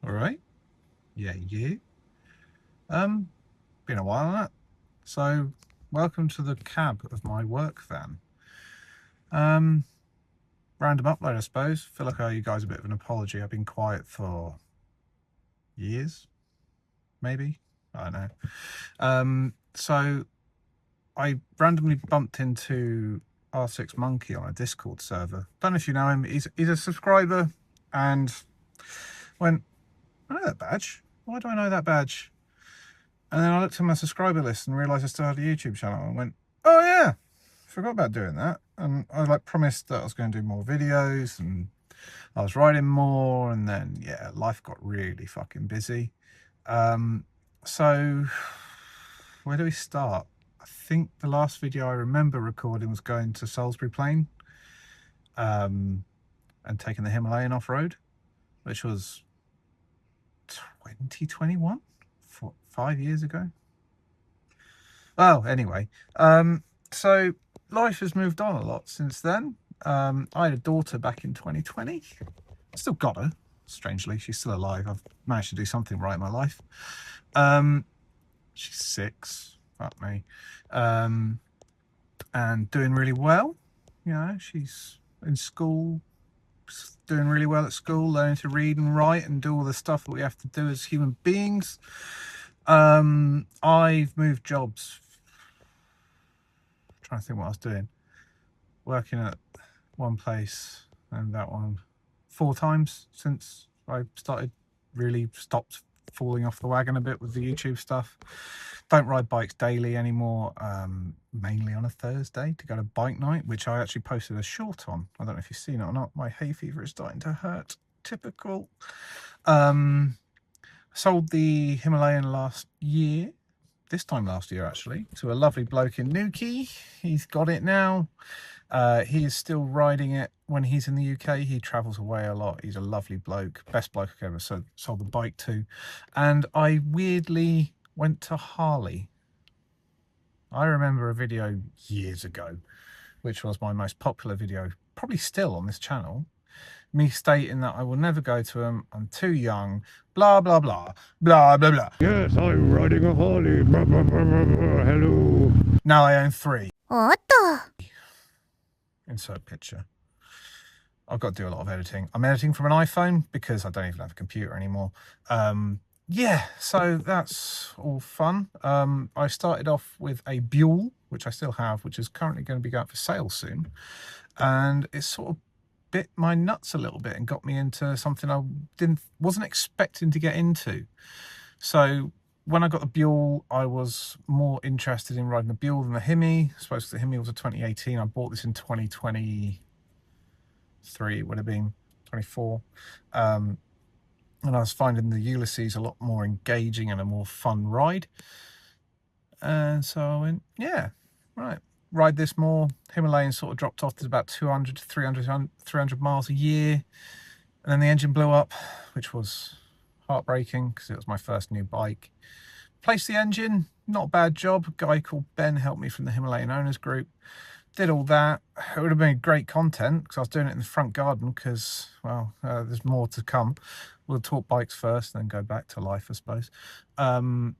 All right. Yeah, you. Been a while on that. So, welcome to the cab of my work van. Random upload, I suppose. Feel like I owe you guys a bit of an apology. I've been quiet for years, maybe. I don't know. So I randomly bumped into R6 Monkey on a Discord server. Don't know if you know him. He's a subscriber, and went, I know that badge. Why do I know that badge? And then I looked at my subscriber list and realised I still had a YouTube channel and went, oh yeah, forgot about doing that. And I promised that I was going to do more videos and I was writing more, and then yeah, life got really fucking busy. So where do we start? I think the last video I remember recording was going to Salisbury Plain and taking the Himalayan off-road, which was 2021, 5 years ago. Well, anyway, so life has moved on a lot since then. I had a daughter back in 2020. Still got her, strangely. She's still alive. I've managed to do something right in my life. She's 6, fuck me, and doing really well. You know, she's in school, doing really well at school, learning to read and write and do all the stuff that we have to do as human beings. I've moved jobs. Trying to think what I was doing. Working at one place and that one 4 times since I stopped falling off the wagon a bit with the YouTube stuff. Don't ride bikes daily anymore, mainly on a Thursday to go to bike night, which I actually posted a short on. I don't know if you've seen it or not. My hay fever is starting to hurt. Typical. Sold the Himalayan this time last year actually, to a lovely bloke in Newquay. He's got it now. He is still riding it when he's in the UK. He travels away a lot. He's a lovely bloke, best bloke I've ever sold the bike to. And I weirdly went to Harley. I remember a video years ago, which was my most popular video, probably still on this channel, me stating that I will never go to him, I'm too young, blah, blah, blah, blah, blah, blah. Yes, I'm riding a Harley. Blah, blah, blah, blah, blah. Hello. Now I own 3. おっと Insert picture. I've got to do a lot of editing. I'm editing from an iPhone because I don't even have a computer anymore. Yeah, so that's all fun. I started off with a Buell, which I still have, which is currently going to be going for sale soon. And it sort of bit my nuts a little bit and got me into something I wasn't expecting to get into. So when I got the Buell, I was more interested in riding the Buell than the Hemi. I suppose the Hemi was a 2018. I bought this in 2023, it would have been 24. And I was finding the Ulysses a lot more engaging and a more fun ride. And so I went, yeah, right, ride this more. Himalayan sort of dropped off to about 200 to 300 miles a year. And then the engine blew up, which was heartbreaking because it was my first new bike. Placed the engine, not a bad job. A guy called Ben helped me from the Himalayan Owners Group. Did all that. It would have been great content because I was doing it in the front garden because, well, there's more to come. We'll talk bikes first, then go back to life, I suppose. And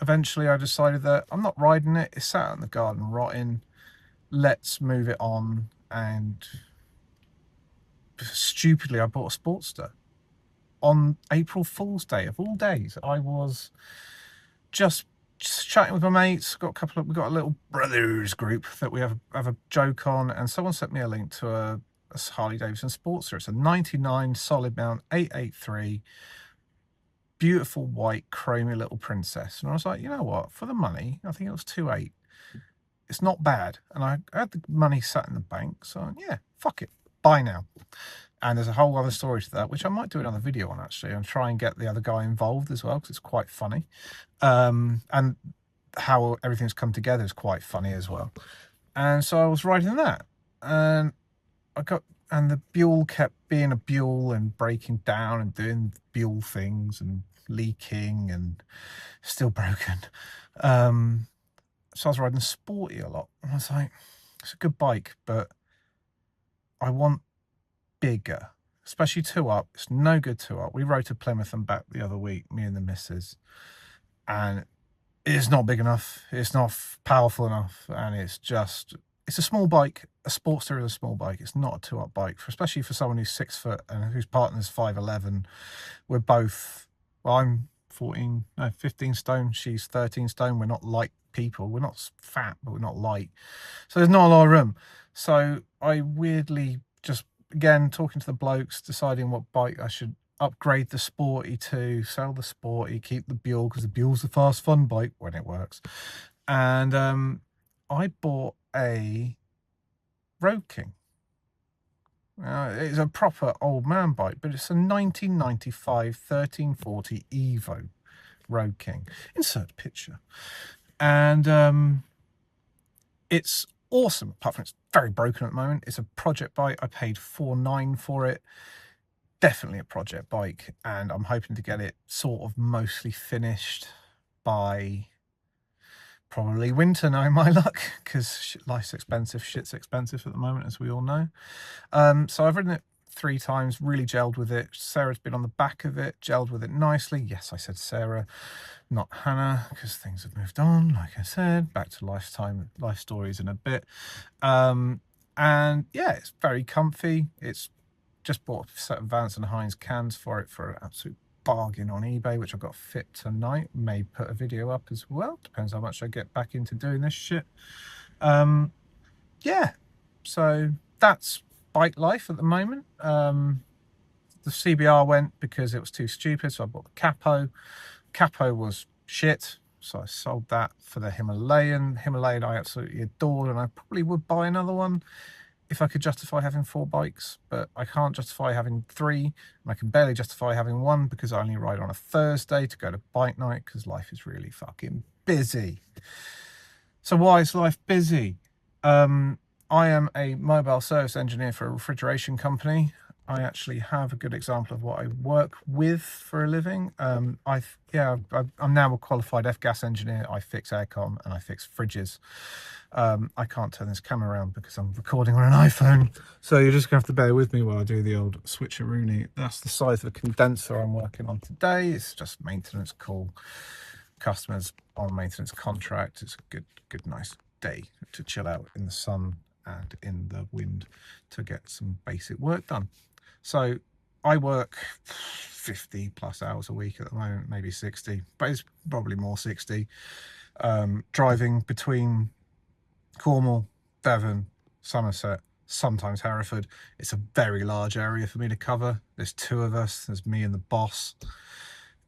eventually I decided that I'm not riding it. It's sat in the garden rotting. Let's move it on. And stupidly, I bought a Sportster on April Fool's Day of all days. I was just chatting with my mates. We've got a little brothers group that we have a joke on, and someone sent me a link to a Harley Davidson Sportster. It's a 99 solid mount 883, beautiful white chromy little princess. And I was like, you know what, for the money, I think it was 2.8, it's not bad. And I had the money sat in the bank, so yeah, fuck it, buy now. And there's a whole other story to that, which I might do another video on actually, and try and get the other guy involved as well, because it's quite funny. And how everything's come together is quite funny as well. And so I was writing that, and the Buell kept being a Buell and breaking down and doing Buell things and leaking and still broken. So I was riding Sporty a lot, and I was like, it's a good bike, but I want bigger. especially 2 up. It's no good 2 up. We rode to Plymouth and back the other week, me and the missus, and it's not big enough. It's not powerful enough, and it's a small bike. A Sportster is a small bike. It's not a 2 up bike, especially for someone who's 6 foot and whose partner's 5'11". We're both, well, I'm 15 stone. She's 13 stone. We're not light people. We're not fat, but we're not light. So there's not a lot of room. So I weirdly just, again, talking to the blokes, deciding what bike I should upgrade the Sporty to, sell the Sporty, keep the Buell, because the Buell's the fast fun bike when it works. And I bought a Road King. It's a proper old man bike, but it's a 1995 1340 Evo Road King. Insert picture. And it's awesome, apart from it's very broken at the moment. It's a project bike. I paid $4,900 for it. Definitely a project bike, and I'm hoping to get it sort of mostly finished by probably winter, knowing my luck, because life's expensive, shit's expensive at the moment, as we all know. So I've ridden it 3 times, really gelled with it. Sarah's been on the back of it, gelled with it nicely. Yes, I said Sarah, not Hannah, because things have moved on, like I said. Back to life stories in a bit. And yeah, it's very comfy. It's just bought a set of Vance and Hines cans for it for an absolute bargain on eBay, which I've got fit tonight. May put a video up as well, depends how much I get back into doing this shit. Yeah, so that's bike life at the moment. The CBR went because it was too stupid, so I bought the Capo was shit, so I sold that for the Himalayan I absolutely adored, and I probably would buy another one if I could justify having 4 bikes, but I can't justify having 3, and I can barely justify having 1 because I only ride on a Thursday to go to bike night, because life is really fucking busy. So why is life busy? I am a mobile service engineer for a refrigeration company. I actually have a good example of what I work with for a living. I'm now a qualified F-gas engineer. I fix aircon and I fix fridges. I can't turn this camera around because I'm recording on an iPhone, so you're just gonna have to bear with me while I do the old switcheroonie. That's the size of the condenser I'm working on today. It's just maintenance call. Customers on maintenance contract. It's a good nice day to chill out in the sun and in the wind to get some basic work done. So I work 50 plus hours a week at the moment, maybe 60, but it's probably more 60. Driving between Cornwall, Devon, Somerset, sometimes Hereford. It's a very large area for me to cover. There's 2 of us, there's me and the boss.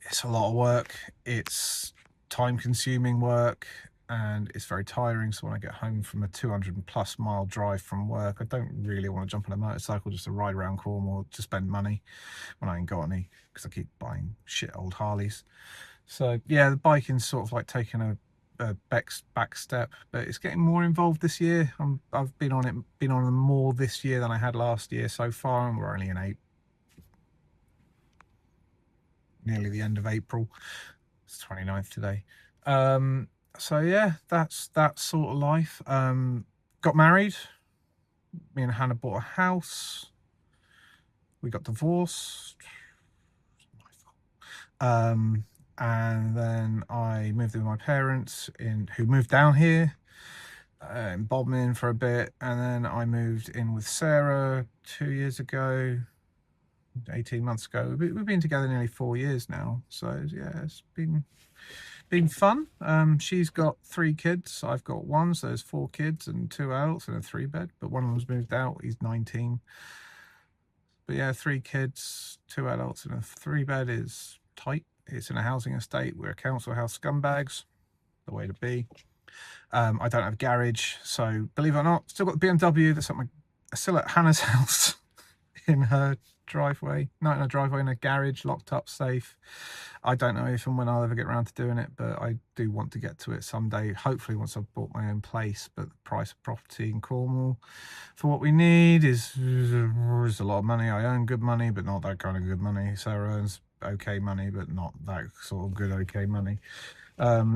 It's a lot of work. It's time consuming work, and it's very tiring. So when I get home from a 200+ mile drive from work, I don't really want to jump on a motorcycle just to ride around Cornwall to spend money when I ain't got any, because I keep buying shit old Harleys. So yeah, the biking's sort of like taking a back step, but it's getting more involved this year. I've been on them more this year than I had last year so far, and we're only in nearly the end of April. It's 29th today. So yeah, that's that sort of life. Got married. Me and Hannah bought a house. We got divorced. And then I moved in with my parents, who moved down here in Bodmin for a bit, and then I moved in with Sarah 2 years ago, 18 months ago. We've been together nearly 4 years now, so yeah, it's been fun. She's got 3 kids, I've got 1, so there's 4 kids and 2 adults and a 3-bed, but one of them's moved out, he's 19. But yeah, 3 kids, 2 adults and a 3-bed is tight. It's in a housing estate. We're council house scumbags, the way to be. I don't have a garage, so believe it or not, still got the BMW that's still at Hannah's house in her driveway. Not in a driveway, in a garage, locked up, safe. I don't know if and when I'll ever get around to doing it, but I do want to get to it someday, hopefully once I've bought my own place. But the price of property in Cornwall for what we need is a lot of money. I earn good money, but not that kind of good money. Sarah earns okay money, but not that sort of good okay money.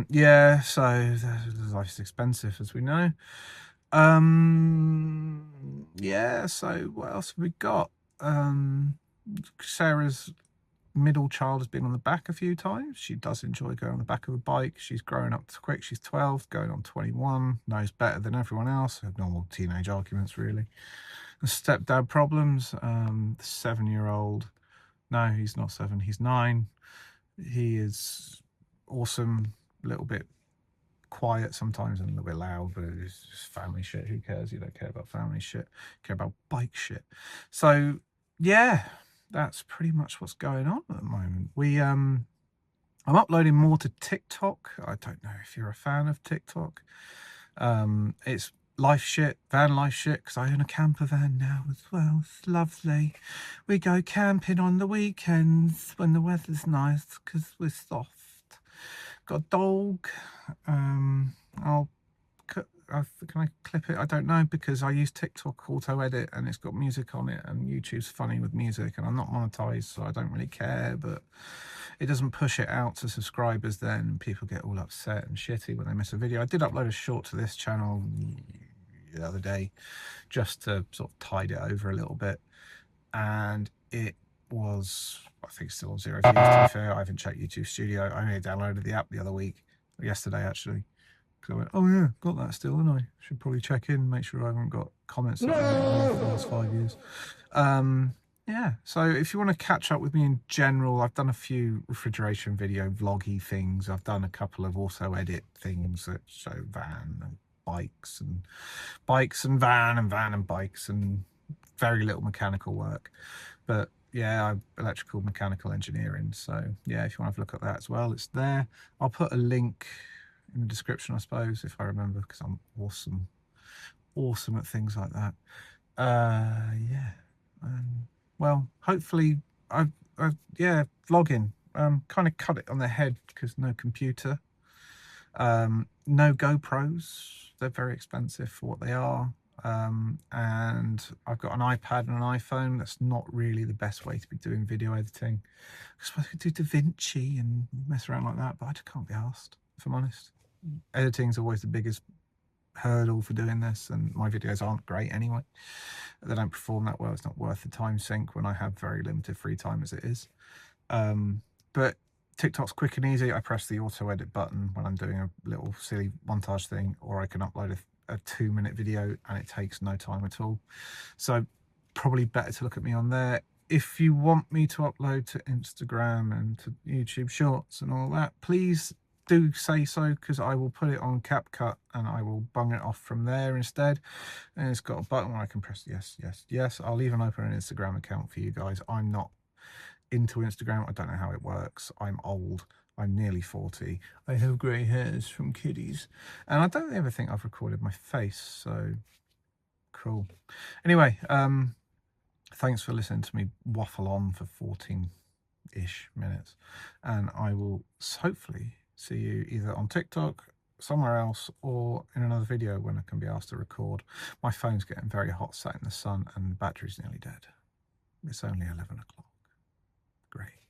Yeah, so life's expensive, as we know. Yeah, so what else have we got? Sarah's middle child has been on the back a few times. She does enjoy going on the back of a bike. She's growing up quick. She's 12, going on 21, knows better than everyone else. Normal teenage arguments, really. The stepdad problems. The 7-year-old. No, he's not 7. He's 9. He is awesome. A little bit quiet sometimes and a little bit loud, but it's just family shit. Who cares? You don't care about family shit. You care about bike shit. So yeah, that's pretty much what's going on at the moment. I'm uploading more to TikTok. I don't know if you're a fan of TikTok. It's life shit, van life shit, because I own a camper van now as well. It's lovely. We go camping on the weekends when the weather's nice because we're soft. Got a dog. Can I clip it? I don't know, because I use TikTok auto edit and it's got music on it, and YouTube's funny with music, and I'm not monetized, so I don't really care, but it doesn't push it out to subscribers then. People get all upset and shitty when they miss a video. I did upload a short to this channel the other day just to sort of tide it over a little bit, and it was, I think, still on 0 views, to be fair. I haven't checked YouTube Studio. I only downloaded the app the other week, or yesterday actually, because I went, oh yeah, got that still, didn't I? Should probably check in, make sure I haven't got comments that I've made for the last 5 years. Yeah, so if you want to catch up with me in general, I've done a few refrigeration video vloggy things. I've done a couple of auto edit things that show van and bikes and van and bikes, and very little mechanical work. But yeah, I'm electrical mechanical engineering. So yeah, if you want to have a look at that as well, it's there. I'll put a link in the description, I suppose, if I remember, because I'm awesome at things like that. Yeah. Well, hopefully yeah, vlogging, kind of cut it on the head because no computer, no GoPros. They're very expensive for what they are. And I've got an iPad and an iPhone. That's not really the best way to be doing video editing. I suppose I could do DaVinci and mess around like that, but I just can't be asked, if I'm honest. Editing is always the biggest hurdle for doing this, and my videos aren't great anyway. They don't perform that well. It's not worth the time sink when I have very limited free time as it is. But TikTok's quick and easy. I press the auto edit button when I'm doing a little silly montage thing, or I can upload a 2-minute video and it takes no time at all. So probably better to look at me on there. If you want me to upload to Instagram and to YouTube Shorts and all that, please do say so, because I will put it on CapCut and I will bung it off from there instead. And it's got a button where I can press yes. I'll even open an Instagram account for you guys. I'm not into Instagram. I don't know how it works. I'm old. I'm nearly 40. I have grey hairs from kiddies, and I don't ever think I've recorded my face, so cool. Anyway, thanks for listening to me waffle on for 14-ish minutes, and I will hopefully see you either on TikTok, somewhere else, or in another video when I can be asked to record. My phone's getting very hot, sat in the sun, and the battery's nearly dead. It's only 11 o'clock. Great.